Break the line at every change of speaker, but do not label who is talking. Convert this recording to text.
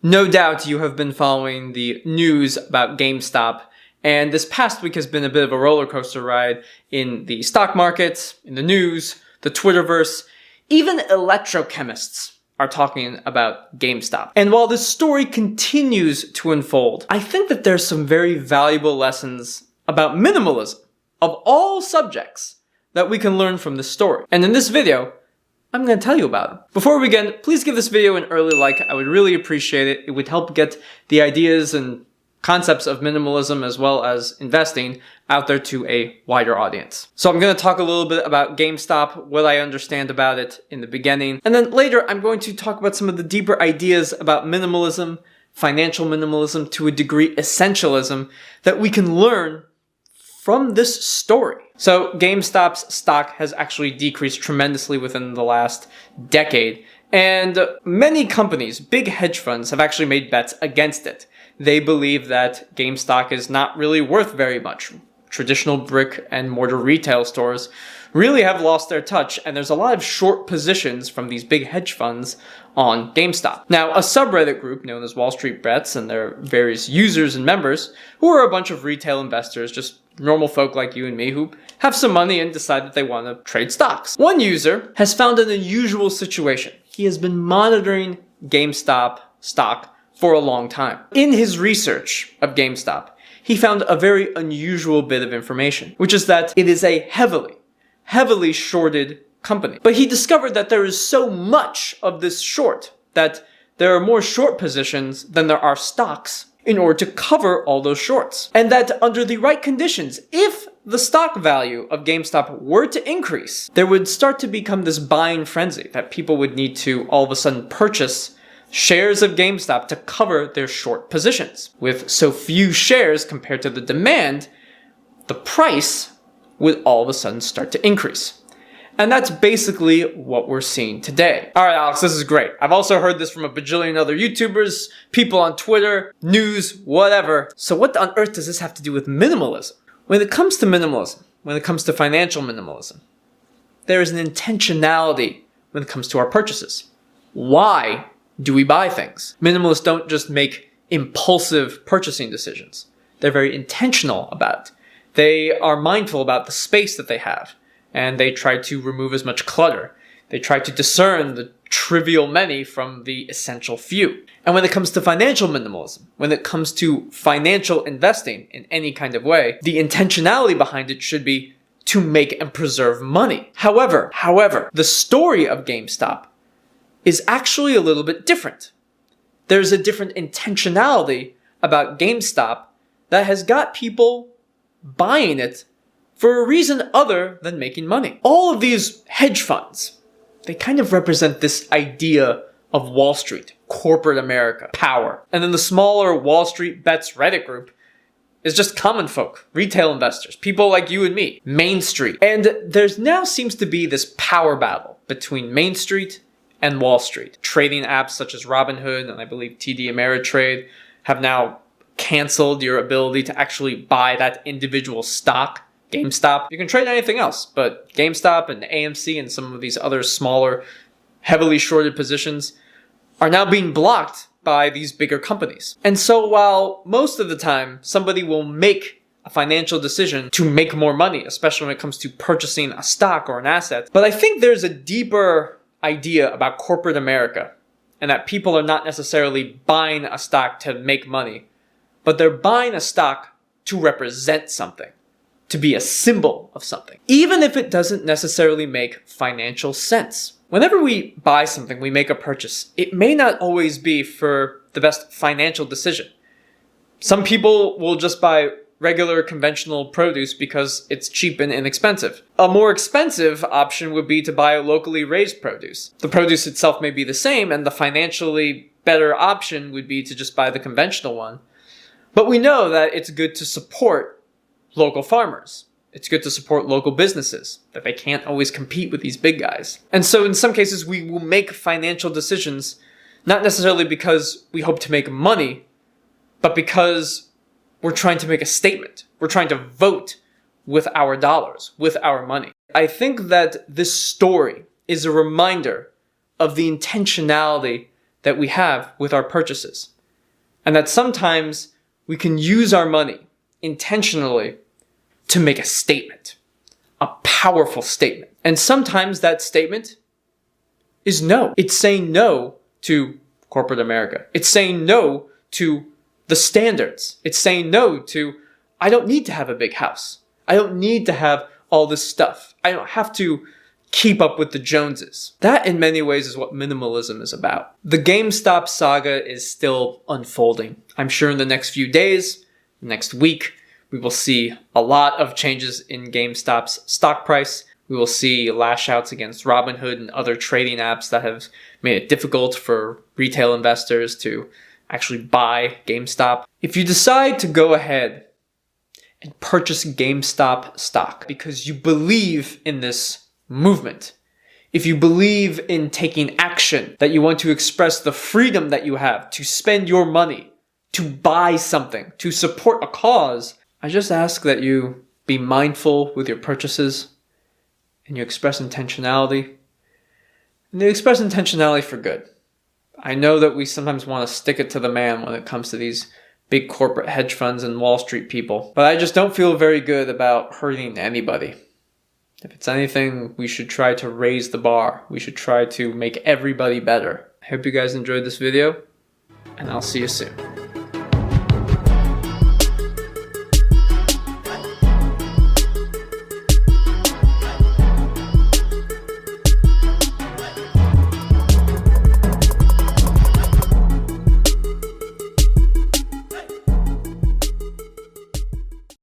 No doubt you have been following the news about GameStop, and this past week has been a bit of a roller coaster ride in the stock market, in the news, the Twitterverse. Even electrochemists are talking about GameStop. And while this story continues to unfold, I think that there's some very valuable lessons about minimalism of all subjects that we can learn from this story. And in this video, I'm going to tell you about it. Before we begin, please give this video an early like. I would really appreciate it. It would help get the ideas and concepts of minimalism as well as investing out there to a wider audience. So I'm going to talk a little bit about GameStop, what I understand about it in the beginning. And then later, I'm going to talk about some of the deeper ideas about minimalism, financial minimalism, to a degree essentialism, that we can learn from this story. So GameStop's stock has actually decreased tremendously within the last decade, and many companies, big hedge funds, have actually made bets against it. They believe that GameStop is not really worth very much. Traditional brick and mortar retail stores really have lost their touch, and there's a lot of short positions from these big hedge funds on GameStop. Now, a subreddit group known as Wall Street Bets, and their various users and members, who are a bunch of retail investors, just normal folk like you and me who have some money and decide that they want to trade stocks. One user has found an unusual situation. He has been monitoring GameStop stock for a long time. In his research of GameStop, he found a very unusual bit of information, which is that it is a heavily shorted company. But he discovered that there is so much of this short that there are more short positions than there are stocks in order to cover all those shorts. And that under the right conditions, if the stock value of GameStop were to increase, there would start to become this buying frenzy that people would need to all of a sudden purchase shares of GameStop to cover their short positions. With so few shares compared to the demand, the price would all of a sudden start to increase. And that's basically what we're seeing today. All right, Alex, this is great. I've also heard this from a bajillion other YouTubers, people on Twitter, news, whatever. So what on earth does this have to do with minimalism? When it comes to minimalism, when it comes to financial minimalism, there is an intentionality when it comes to our purchases. Why do we buy things? Minimalists don't just make impulsive purchasing decisions. They're very intentional about it. They are mindful about the space that they have, and they try to remove as much clutter. They try to discern the trivial many from the essential few. And when it comes to financial minimalism, when it comes to financial investing in any kind of way, the intentionality behind it should be to make and preserve money. However, the story of GameStop is actually a little bit different. There's a different intentionality about GameStop that has got people buying it for a reason other than making money. All of these hedge funds, they kind of represent this idea of Wall Street, corporate America, power. And then the smaller Wall Street Bets Reddit group is just common folk, retail investors, people like you and me, Main Street. And there's now seems to be this power battle between Main Street and Wall Street. Trading apps such as Robinhood and I believe TD Ameritrade have now canceled your ability to actually buy that individual stock. GameStop, you can trade anything else, but GameStop and AMC and some of these other smaller, heavily shorted positions are now being blocked by these bigger companies. And so while most of the time somebody will make a financial decision to make more money, especially when it comes to purchasing a stock or an asset, but I think there's a deeper idea about corporate America, and that people are not necessarily buying a stock to make money, but they're buying a stock to represent something, to be a symbol of something, even if it doesn't necessarily make financial sense. Whenever we buy something, we make a purchase, it may not always be for the best financial decision. Some people will just buy regular conventional produce because it's cheap and inexpensive. A more expensive option would be to buy locally raised produce. The produce itself may be the same, and the financially better option would be to just buy the conventional one. But we know that it's good to support local farmers. It's good to support local businesses, that they can't always compete with these big guys. And so in some cases, we will make financial decisions, not necessarily because we hope to make money, but because we're trying to make a statement. We're trying to vote with our dollars, with our money. I think that this story is a reminder of the intentionality that we have with our purchases. And that sometimes we can use our money intentionally to make a statement, a powerful statement. And sometimes that statement is no. It's saying no to corporate America. It's saying no to the standards. It's saying no to, I don't need to have a big house. I don't need to have all this stuff. I don't have to keep up with the Joneses. That in many ways is what minimalism is about. The GameStop saga is still unfolding. I'm sure in the next few days, next week, we will see a lot of changes in GameStop's stock price. We will see lash outs against Robinhood and other trading apps that have made it difficult for retail investors to actually buy GameStop. If you decide to go ahead and purchase GameStop stock because you believe in this movement, if you believe in taking action, that you want to express the freedom that you have to spend your money, to buy something, to support a cause, I just ask that you be mindful with your purchases and you express intentionality. And you express intentionality for good. I know that we sometimes want to stick it to the man when it comes to these big corporate hedge funds and Wall Street people, but I just don't feel very good about hurting anybody. If it's anything, we should try to raise the bar. We should try to make everybody better. I hope you guys enjoyed this video, and I'll see you soon.